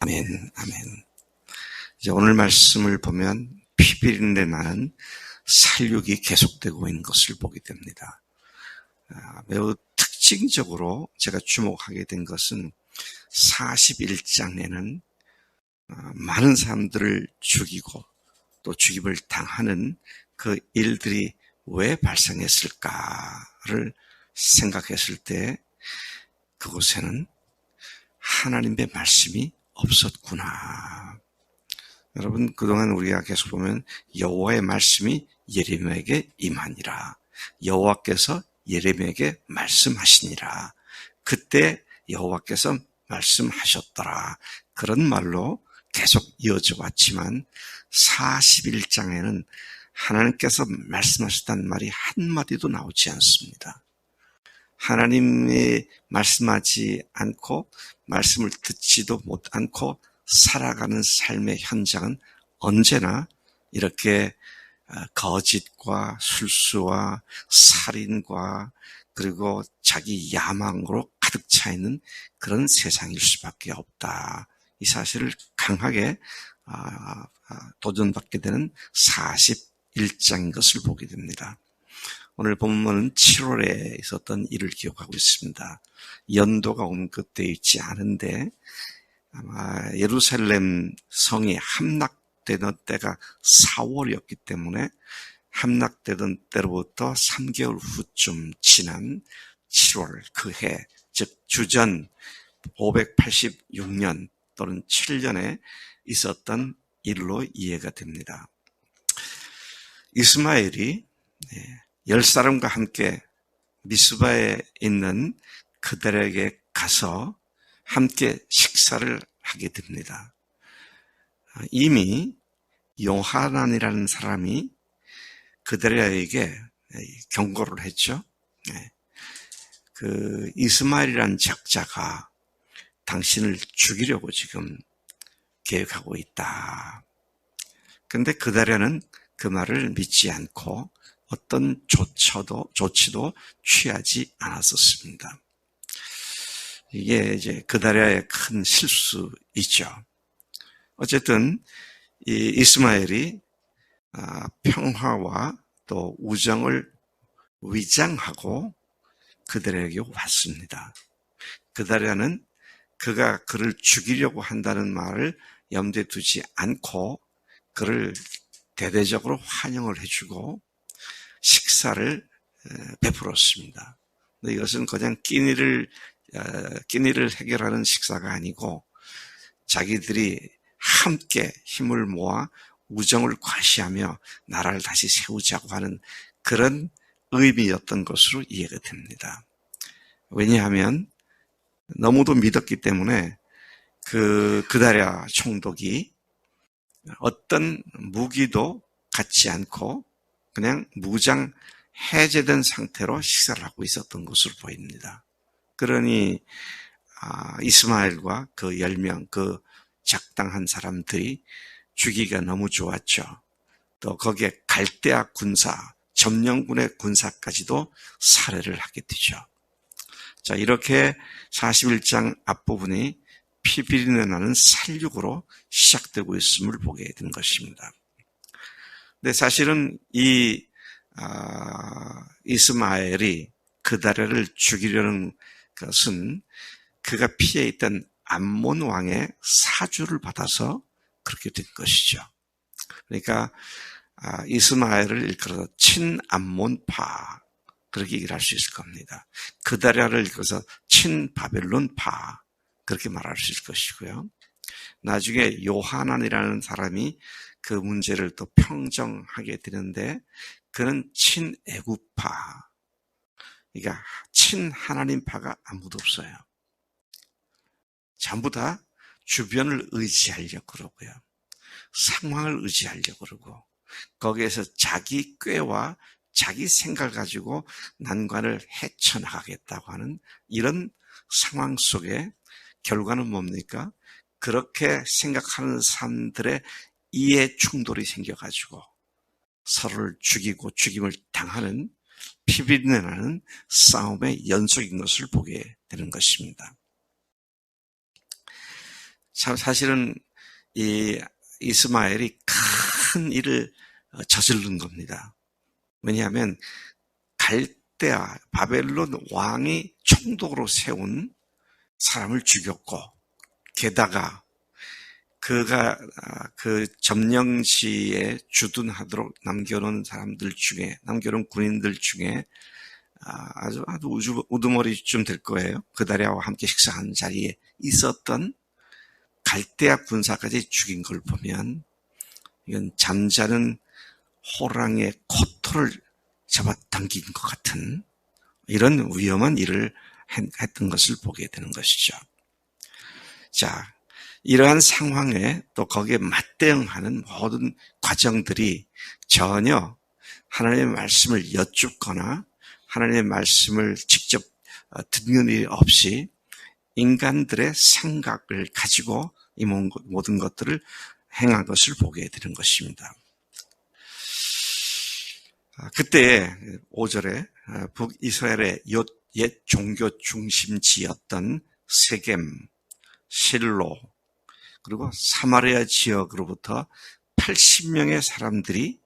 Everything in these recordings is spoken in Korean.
아멘, 아멘. 이제 오늘 말씀을 보면 피비린내 나는 살육이 계속되고 있는 것을 보게 됩니다. 매우 특징적으로 제가 주목하게 된 것은 41장에는 많은 사람들을 죽이고 또 죽임을 당하는 그 일들이 왜 발생했을까를 생각했을 때 그곳에는 하나님의 말씀이 없었구나. 여러분, 그동안 우리가 계속 보면 여호와의 말씀이 예레미야에게 임하니라. 여호와께서 예레미야에게 말씀하시니라. 그때 여호와께서 말씀하셨더라. 그런 말로 계속 이어져 왔지만 41장에는 하나님께서 말씀하셨다는 말이 한마디도 나오지 않습니다. 하나님이 말씀하지 않고 말씀을 듣지도 않고 살아가는 삶의 현장은 언제나 이렇게 거짓과 술수와 살인과 그리고 자기 야망으로 가득 차 있는 그런 세상일 수밖에 없다. 이 사실을 강하게 도전받게 되는 41장인 것을 보게 됩니다. 오늘 본문은 7월에 있었던 일을 기억하고 있습니다. 연도가 언급되어 있지 않은데 아마 예루살렘 성이 함락되던 때가 4월이었기 때문에 함락되던 때로부터 3개월 후쯤 지난 7월 그 해, 즉 주전 586년 또는 7년에 있었던 일로 이해가 됩니다. 이스마엘이 10사람과 함께 미스바에 있는 그들에게 가서 함께 식사를 하게 됩니다. 이미 요하난이라는 사람이 그들에게 경고를 했죠. 그 이스마엘이라는 적자가 당신을 죽이려고 지금 계획하고 있다. 그런데 그들에는 그 말을 믿지 않고 어떤 조치도 취하지 않았었습니다. 이게 이제 그다리아의 큰 실수이죠. 어쨌든 이 이스마엘이 평화와 또 우정을 위장하고 그들에게 왔습니다. 그다리아는 그가 그를 죽이려고 한다는 말을 염두에 두지 않고 그를 대대적으로 환영을 해주고 식사를 베풀었습니다. 이것은 그냥 끼니를 해결하는 식사가 아니고 자기들이 함께 힘을 모아 우정을 과시하며 나라를 다시 세우자고 하는 그런 의미였던 것으로 이해가 됩니다. 왜냐하면 너무도 믿었기 때문에 그다리아 총독이 어떤 무기도 갖지 않고 그냥 무장 해제된 상태로 식사를 하고 있었던 것으로 보입니다. 그러니 이스마엘과 그 10명 그 적당한 사람들이 죽이기가 너무 좋았죠. 또 거기에 갈대아 군사, 점령군의 군사까지도 살해를 하게 되죠. 자, 이렇게 41장 앞부분이 피비린내 나는 살육으로 시작되고 있음을 보게 된 것입니다. 근데 사실은 이 이스마엘이 그다리아를 죽이려는 것은 그가 피해 있던 암몬 왕의 사주를 받아서 그렇게 된 것이죠. 그러니까 이스마엘을 일컬어서 친암몬파 그렇게 얘기를 할 수 있을 겁니다. 그다리아를 일컬어서 친바벨론파 그렇게 말할 수 있을 것이고요. 나중에 요하난이라는 사람이 그 문제를 또 평정하게 되는데 그는 친애굽파, 그러니까 친하나님파가 아무도 없어요. 전부 다 주변을 의지하려고 그러고요. 상황을 의지하려고 그러고 거기에서 자기 꾀와 자기 생각을 가지고 난관을 헤쳐나가겠다고 하는 이런 상황 속에 결과는 뭡니까? 그렇게 생각하는 사람들의 이해 충돌이 생겨가지고 서로를 죽이고 죽임을 당하는 피비린내 나는 싸움의 연속인 것을 보게 되는 것입니다. 사실은 이 이스마엘이 큰 일을 저지른 겁니다. 왜냐하면 갈대아 바벨론 왕이 총독으로 세운 사람을 죽였고, 게다가 그가 그 점령시에 주둔하도록 남겨놓은 군인들 중에 아주 우두머리쯤 될 거예요. 그다리아와 함께 식사한 자리에 있었던 갈대아 군사까지 죽인 걸 보면 이건 잠자는 호랑이의 코털을 잡아당긴 것 같은 이런 위험한 일을 했던 것을 보게 되는 것이죠. 자, 이러한 상황에 또 거기에 맞대응하는 모든 과정들이 전혀 하나님의 말씀을 여쭙거나 하나님의 말씀을 직접 듣는 일 없이 인간들의 생각을 가지고 이 모든 것들을 행한 것을 보게 되는 것입니다. 그때 5절에 북이스라엘의 옛 종교 중심지였던 세겜, 실로, 그리고 사마리아 지역으로부터 80명의 사람들이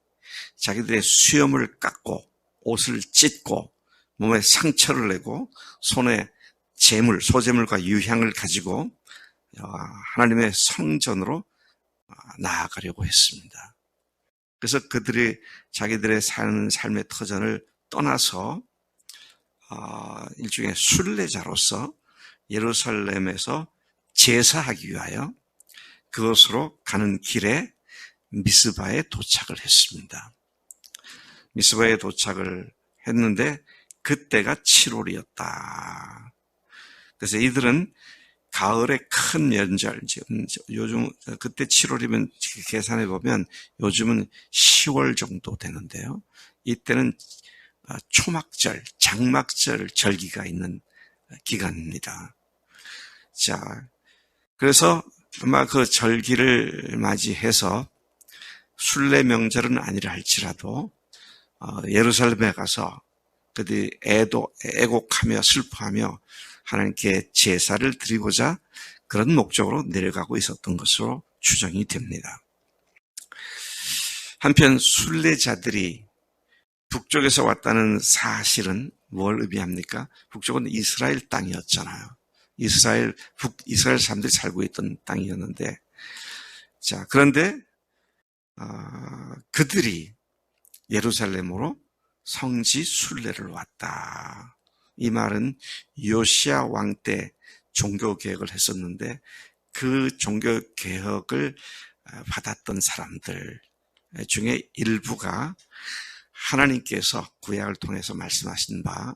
자기들의 수염을 깎고 옷을 찢고 몸에 상처를 내고 손에 소재물과 유향을 가지고 하나님의 성전으로 나아가려고 했습니다. 그래서 그들이 자기들의 사는 삶의 터전을 떠나서 일종의 순례자로서 예루살렘에서 제사하기 위하여 그곳으로 가는 길에 미스바에 도착을 했습니다. 미스바에 도착을 했는데 그때가 7월이었다. 그래서 이들은 가을의 큰 명절, 요즘 그때 7월이면 계산해 보면 요즘은 10월 정도 되는데요. 이때는 초막절, 장막절 절기가 있는 기간입니다. 자, 그래서 아마 그 절기를 맞이해서 순례 명절은 아니라 할지라도 예루살렘에 가서 그들이 애곡하며 슬퍼하며 하나님께 제사를 드리고자 그런 목적으로 내려가고 있었던 것으로 추정이 됩니다. 한편 순례자들이 북쪽에서 왔다는 사실은 뭘 의미합니까? 북쪽은 이스라엘 땅이었잖아요. 이스라엘 사람들이 살고 있던 땅이었는데, 자, 그런데 그들이 예루살렘으로 성지 순례를 왔다. 이 말은 요시야 왕 때 종교 개혁을 했었는데 그 종교 개혁을 받았던 사람들 중에 일부가 하나님께서 구약을 통해서 말씀하신 바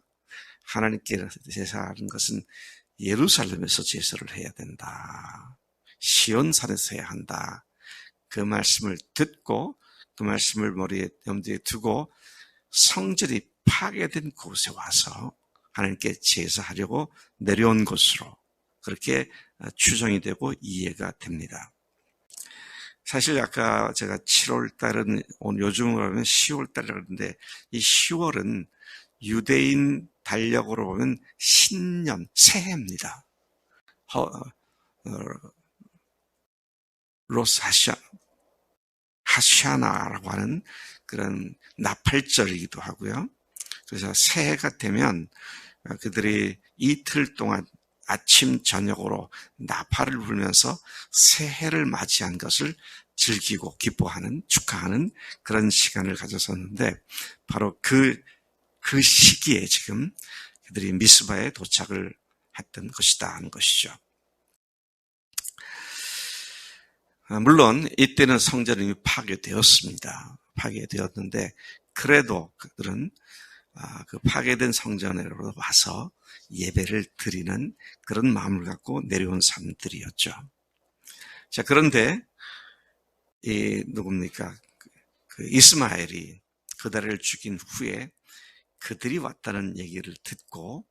하나님께 제사하는 것은 예루살렘에서 제사를 해야 된다. 시온산에서 해야 한다. 그 말씀을 듣고 그 말씀을 염두에 두고 성전이 파괴된 곳에 와서 하나님께 제사하려고 내려온 것으로 그렇게 추정이 되고 이해가 됩니다. 사실 아까 제가 7월 달은 요즘으로 하면 10월 달이라고 그러는데 이 10월은 유대인 달력으로 보면 신년, 새해입니다. 로스 하샤나라고 하는 그런 나팔절이기도 하고요. 그래서 새해가 되면 그들이 이틀 동안 아침 저녁으로 나팔을 불면서 새해를 맞이한 것을 즐기고 기뻐하는 축하하는 그런 시간을 가졌었는데 바로 그 시기에 지금 그들이 미스바에 도착을 했던 것이다 하는 것이죠. 물론 이때는 성전이 파괴되었습니다. 파괴되었는데 그래도 그들은 그 파괴된 성전으로 와서 예배를 드리는 그런 마음을 갖고 내려온 사람들이었죠. 자, 그런데 누굽니까? 그 이스마엘이 그들을 죽인 후에 그들이 왔다는 얘기를 듣고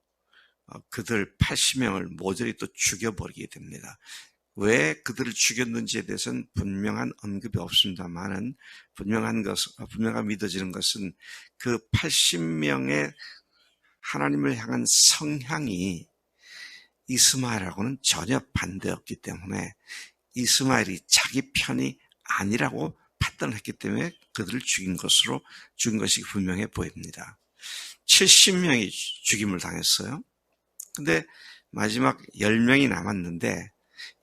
그들 80명을 모조리 또 죽여버리게 됩니다. 왜 그들을 죽였는지에 대해서는 분명한 언급이 없습니다만은 분명한 믿어지는 것은 그 80명의 하나님을 향한 성향이 이스마엘하고는 전혀 반대였기 때문에 이스마엘이 자기 편이 아니라고 판단했기 때문에 그들을 죽인 것이 분명해 보입니다. 70명이 죽임을 당했어요. 근데 마지막 10명이 남았는데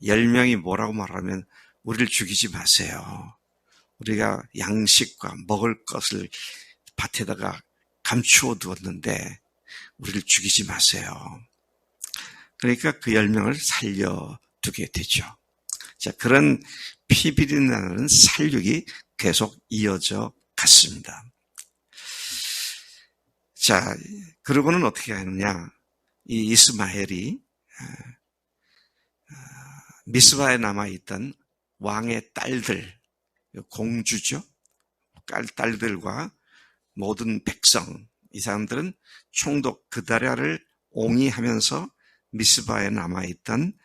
10명이 뭐라고 말하면 우리를 죽이지 마세요. 우리가 양식과 먹을 것을 밭에다가 감추어 두었는데 우리를 죽이지 마세요. 그러니까 그 10명을 살려두게 되죠. 자, 그런 피비린내나는 살육이 계속 이어져 갔습니다. 자, 그러고는 어떻게 하느냐. 이 이스마엘이 미스바에 남아있던 왕의 딸들, 공주죠. 딸들과 모든 백성, 이 사람들은 총독 그다랴를 옹이하면서 미스바에 남아있던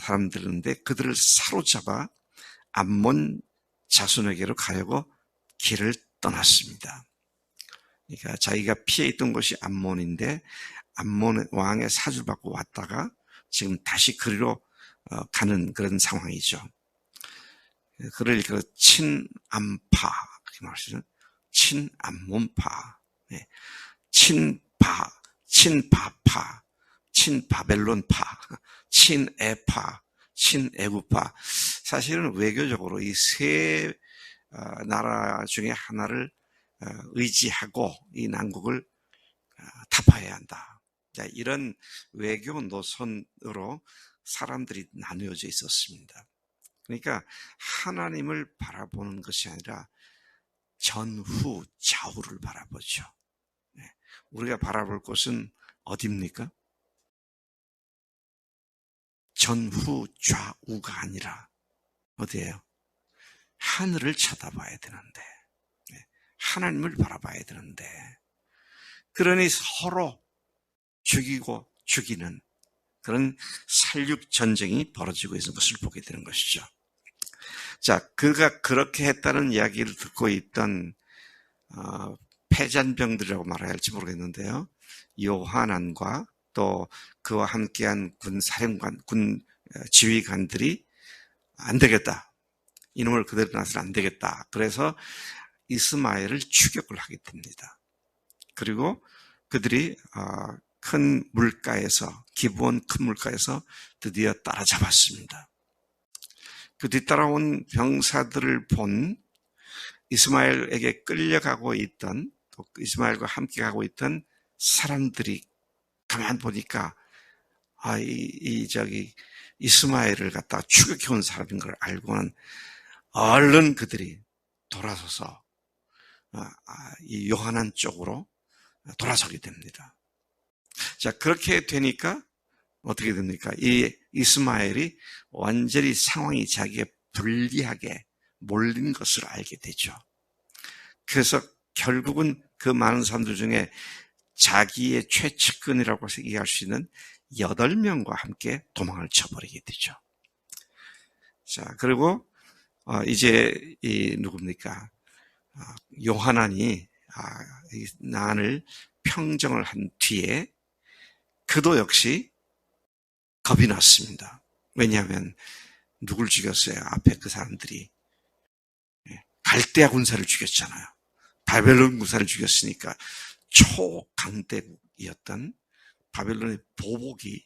사람들인데 그들을 사로잡아 암몬 자손에게로 가려고 길을 떠났습니다. 그러니까 자기가 피해 있던 곳이 암몬인데 암몬 왕의 사주를 받고 왔다가 지금 다시 그리로 가는 그런 상황이죠. 그를 친암파, 그렇게 말하시죠. 친암몬파, 친바파, 친바벨론파, 친에파, 친애구파. 사실은 외교적으로 이 세 나라 중에 하나를 의지하고 이 난국을 타파해야 한다. 자, 이런 외교 노선으로 사람들이 나누어져 있었습니다. 그러니까 하나님을 바라보는 것이 아니라 전후 좌우를 바라보죠. 우리가 바라볼 곳은 어디입니까? 전후 좌우가 아니라 어디예요? 하늘을 쳐다봐야 되는데, 하나님을 바라봐야 되는데, 그러니 서로 죽이고 죽이는 그런 살육 전쟁이 벌어지고 있는 것을 보게 되는 것이죠. 자, 그가 그렇게 했다는 이야기를 듣고 있던 패잔병들이라고 말해야 할지 모르겠는데요. 요하난과 또 그와 함께한 군 지휘관들이 안 되겠다. 이놈을 그대로 놔서는 안 되겠다. 그래서 이스마엘을 추격을 하게 됩니다. 그리고 그들이 큰 물가에서, 기브온 큰 물가에서 드디어 따라잡았습니다. 그 뒤따라온 병사들을 본 이스마엘에게 끌려가고 있던, 또 이스마엘과 함께 가고 있던 사람들이 가만 보니까 이스마엘을 갖다가 추격해온 사람인 걸 알고는 얼른 그들이 돌아서서 이 요하난 쪽으로 돌아서게 됩니다. 자, 그렇게 되니까 어떻게 됩니까? 이 이스마엘이 완전히 상황이 자기에 불리하게 몰린 것을 알게 되죠. 그래서 결국은 그 많은 사람들 중에 자기의 최측근이라고 얘기할 수 있는 8명과 함께 도망을 쳐버리게 되죠. 자, 그리고 이제 누굽니까? 요하난이 이 난을 평정을 한 뒤에 그도 역시 겁이 났습니다. 왜냐하면 누굴 죽였어요? 앞에 그 사람들이 갈대아 군사를 죽였잖아요. 바벨론 군사를 죽였으니까 초강대국이었던 바벨론의 보복을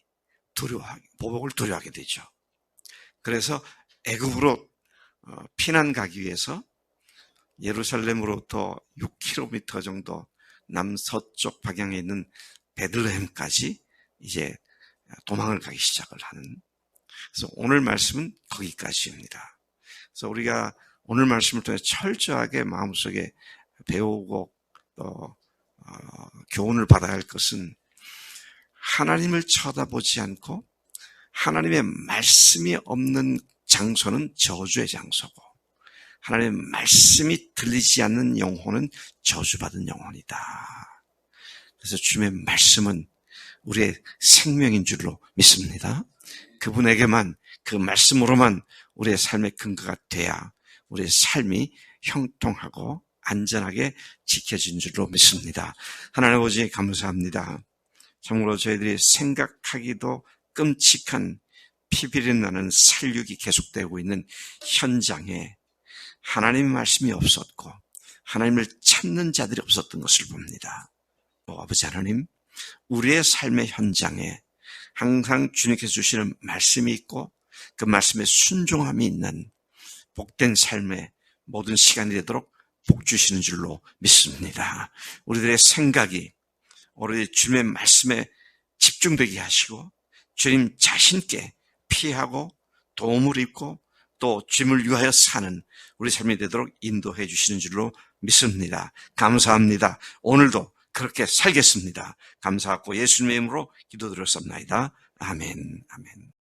두려워하게 되죠. 그래서 애굽으로 피난 가기 위해서 예루살렘으로부터 6km 정도 남서쪽 방향에 있는 베들레헴까지 이제 도망을 가기 시작을 하는. 그래서 오늘 말씀은 거기까지입니다. 그래서 우리가 오늘 말씀을 통해 철저하게 마음속에 배우고 또 교훈을 받아야 할 것은 하나님을 쳐다보지 않고 하나님의 말씀이 없는 장소는 저주의 장소고 하나님의 말씀이 들리지 않는 영혼은 저주받은 영혼이다. 그래서 주님의 말씀은 우리의 생명인 줄로 믿습니다. 그분에게만, 그 말씀으로만 우리의 삶의 근거가 돼야 우리의 삶이 형통하고 안전하게 지켜진 줄로 믿습니다. 하나님 아버지 감사합니다. 참으로 저희들이 생각하기도 끔찍한 피비린 나는 살육이 계속되고 있는 현장에 하나님의 말씀이 없었고 하나님을 찾는 자들이 없었던 것을 봅니다. 아버지 하나님, 우리의 삶의 현장에 항상 주님께서 주시는 말씀이 있고 그 말씀에 순종함이 있는 복된 삶의 모든 시간이 되도록 복 주시는 줄로 믿습니다. 우리들의 생각이 오로지 주님의 말씀에 집중되게 하시고 주님 자신께 피하고 도움을 입고 또 주님을 위하여 사는 우리 삶이 되도록 인도해 주시는 줄로 믿습니다. 감사합니다. 오늘도 그렇게 살겠습니다. 감사하고 예수님의 이름으로 기도드렸습니다. 아멘. 아멘.